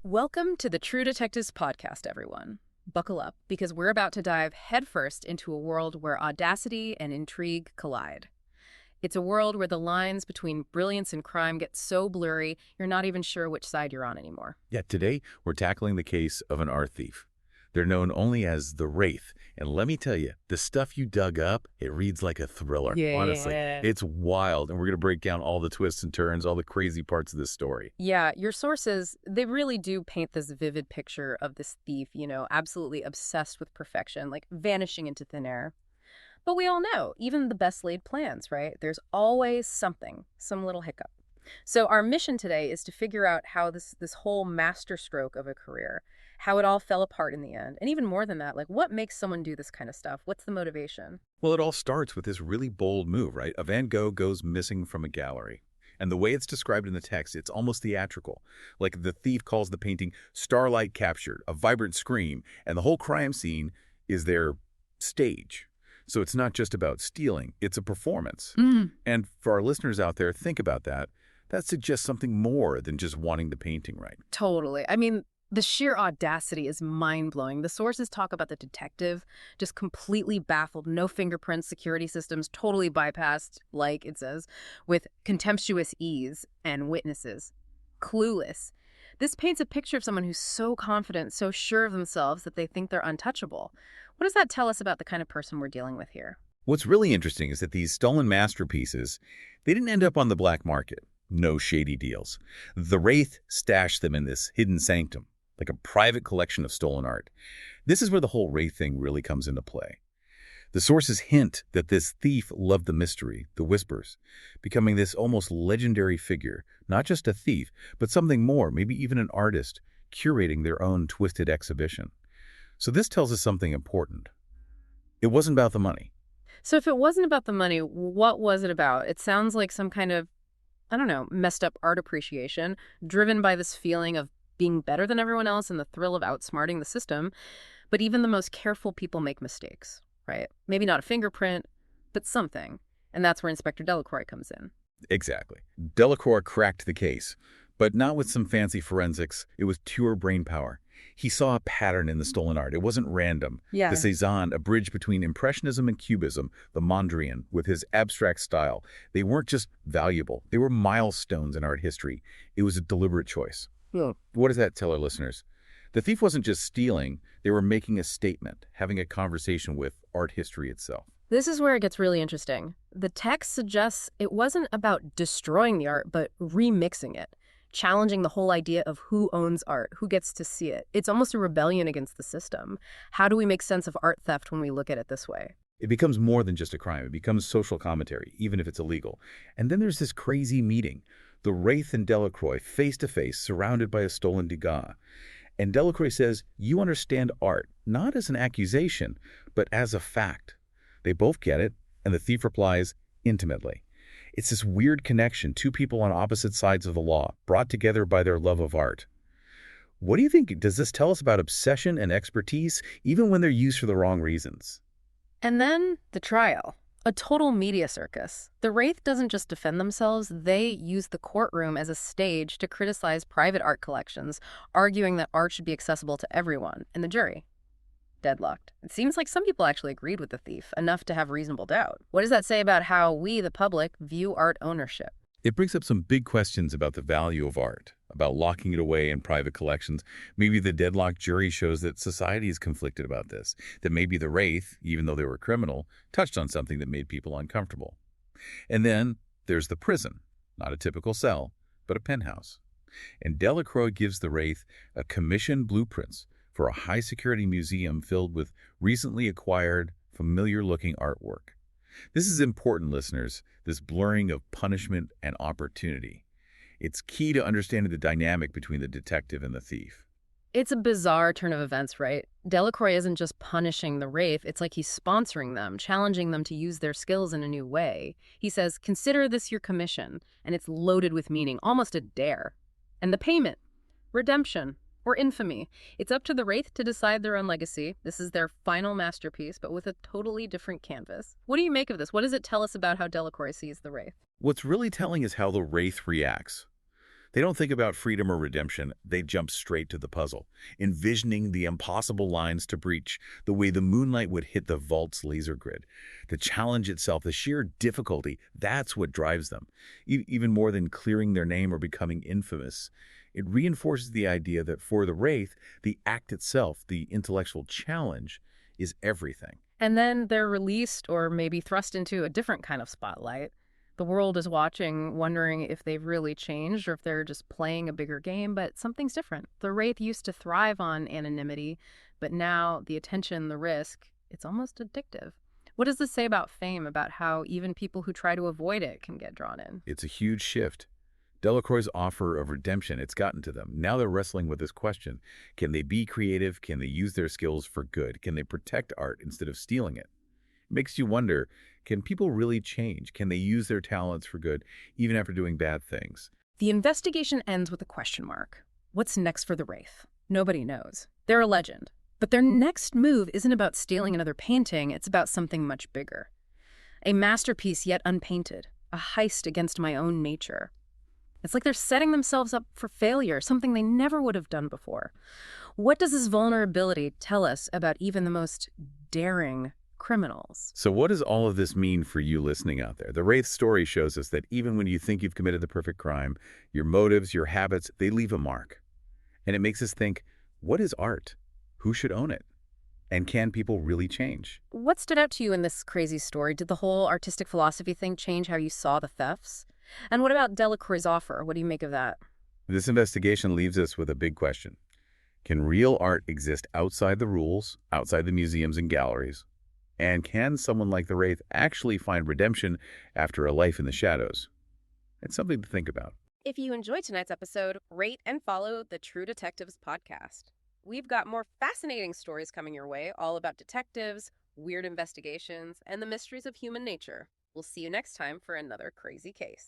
Welcome to the True Detectives podcast, everyone. Buckle up, because we're about to dive headfirst into a world where audacity and intrigue collide. It's a world where the lines between brilliance and crime get so blurry, you're not even sure which side you're on anymore. Yeah, today we're tackling the case of an art thief. They're known only as the Wraith, and let me tell you, the stuff you dug up, it reads like a thriller. Honestly, Yeah. it's wild, and we're going to break down all the twists and turns, all the crazy parts of this story. Yeah, your sources, they really do paint this vivid picture of this thief, absolutely obsessed with perfection, like vanishing into thin air. But we all know, even the best laid plans, right? There's always something, some little hiccup. So our mission today is to figure out how this whole masterstroke of a career, how it all fell apart in the end. And even more than that, like what makes someone do this kind of stuff? What's the motivation? Well, it all starts with this really bold move, right? A Van Gogh goes missing from a gallery. And the way it's described in the text, it's almost theatrical. Like the thief calls the painting starlight captured, a vibrant scream, and the whole crime scene is their stage. So it's not just about stealing, it's a performance. And for our listeners out there, think about that. That suggests something more than just wanting the painting right. Totally. I mean, the sheer audacity is mind-blowing. The sources talk about the detective just completely baffled, no fingerprints, security systems totally bypassed, like it says, with contemptuous ease, and witnesses clueless. This paints a picture of someone who's so confident, so sure of themselves that they think they're untouchable. What does that tell us about the kind of person we're dealing with here? What's really interesting is that these stolen masterpieces, they didn't end up on the black market. No shady deals. The Wraith stashed them in this hidden sanctum, like a private collection of stolen art. This is where the whole Wraith thing really comes into play. The sources hint that this thief loved the mystery, the whispers, becoming this almost legendary figure, not just a thief, but something more, maybe even an artist, curating their own twisted exhibition. So this tells us something important. It wasn't about the money. So if it wasn't about the money, what was it about? It sounds like some kind of, I don't know, messed up art appreciation, driven by this feeling of being better than everyone else and the thrill of outsmarting the system. But even the most careful people make mistakes, right? Maybe not a fingerprint, but something. And that's where Inspector Delacroix comes in. Exactly. Delacroix cracked the case, but not with some fancy forensics. It was pure brain power. He saw a pattern in the stolen art. It wasn't random. Yeah. The Cézanne, a bridge between Impressionism and Cubism, the Mondrian, with his abstract style, they weren't just valuable. They were milestones in art history. It was a deliberate choice. Yeah. What does that tell our listeners? The thief wasn't just stealing. They were making a statement, having a conversation with art history itself. This is where it gets really interesting. The text suggests it wasn't about destroying the art, but remixing it, challenging the whole idea of who owns art, who gets to see it. It's almost a rebellion against the system. How do we make sense of art theft when we look at it this way? It becomes more than just a crime. It becomes social commentary, even if it's illegal. And then there's this crazy meeting. The Wraith and Delacroix, face-to-face, surrounded by a stolen Degas. And Delacroix says, you understand art, not as an accusation, but as a fact. They both get it, and the thief replies, intimately. It's this weird connection, two people on opposite sides of the law, brought together by their love of art. What do you think? Does this tell us about obsession and expertise, even when they're used for the wrong reasons? And then the trial. A total media circus. The Wraith doesn't just defend themselves, they use the courtroom as a stage to criticize private art collections, arguing that art should be accessible to everyone. And the jury? Deadlocked. It seems like some people actually agreed with the thief, enough to have reasonable doubt. What does that say about how we, the public, view art ownership? It brings up some big questions about the value of art, about locking it away in private collections. Maybe the deadlocked jury shows that society is conflicted about this, that maybe the Wraith, even though they were criminal, touched on something that made people uncomfortable. And then there's the prison, not a typical cell, but a penthouse. And Delacroix gives the Wraith a commissioned blueprints for a high-security museum filled with recently acquired, familiar-looking artwork. This is important, listeners, this blurring of punishment and opportunity. It's key to understanding the dynamic between the detective and the thief. It's a bizarre turn of events, right? Delacroix isn't just punishing the Wraith, it's like he's sponsoring them, challenging them to use their skills in a new way. He says, consider this your commission, and it's loaded with meaning, almost a dare. And the payment, redemption, or infamy. It's up to the Wraith to decide their own legacy. This is their final masterpiece, but with a totally different canvas. What do you make of this? What does it tell us about how Delacroix sees the Wraith? What's really telling is how the Wraith reacts. They don't think about freedom or redemption. They jump straight to the puzzle, envisioning the impossible lines to breach, the way the moonlight would hit the vault's laser grid. The challenge itself, the sheer difficulty, that's what drives them. Even more than clearing their name or becoming infamous. It reinforces the idea that for the Wraith, the act itself, the intellectual challenge, is everything. And then they're released or maybe thrust into a different kind of spotlight. The world is watching, wondering if they've really changed or if they're just playing a bigger game, but something's different. The Wraith used to thrive on anonymity, but now the attention, the risk, it's almost addictive. What does this say about fame, about how even people who try to avoid it can get drawn in? It's a huge shift. Delacroix's offer of redemption, it's gotten to them. Now they're wrestling with this question. Can they be creative? Can they use their skills for good? Can they protect art instead of stealing it? It makes you wonder, can people really change? Can they use their talents for good, even after doing bad things? The investigation ends with a question mark. What's next for the Wraith? Nobody knows. They're a legend. But their next move isn't about stealing another painting, it's about something much bigger. A masterpiece yet unpainted, a heist against my own nature. It's like they're setting themselves up for failure, something they never would have done before. What does this vulnerability tell us about even the most daring criminals? So what does all of this mean for you listening out there? The Wraith story shows us that even when you think you've committed the perfect crime, your motives, your habits, they leave a mark. And it makes us think, what is art? Who should own it? And can people really change? What stood out to you in this crazy story? Did the whole artistic philosophy thing change how you saw the thefts? And what about Delacroix's offer? What do you make of that? This investigation leaves us with a big question. Can real art exist outside the rules, outside the museums and galleries? And can someone like the Wraith actually find redemption after a life in the shadows? It's something to think about. If you enjoyed tonight's episode, rate and follow the True Detectives podcast. We've got more fascinating stories coming your way, all about detectives, weird investigations, and the mysteries of human nature. We'll see you next time for another crazy case.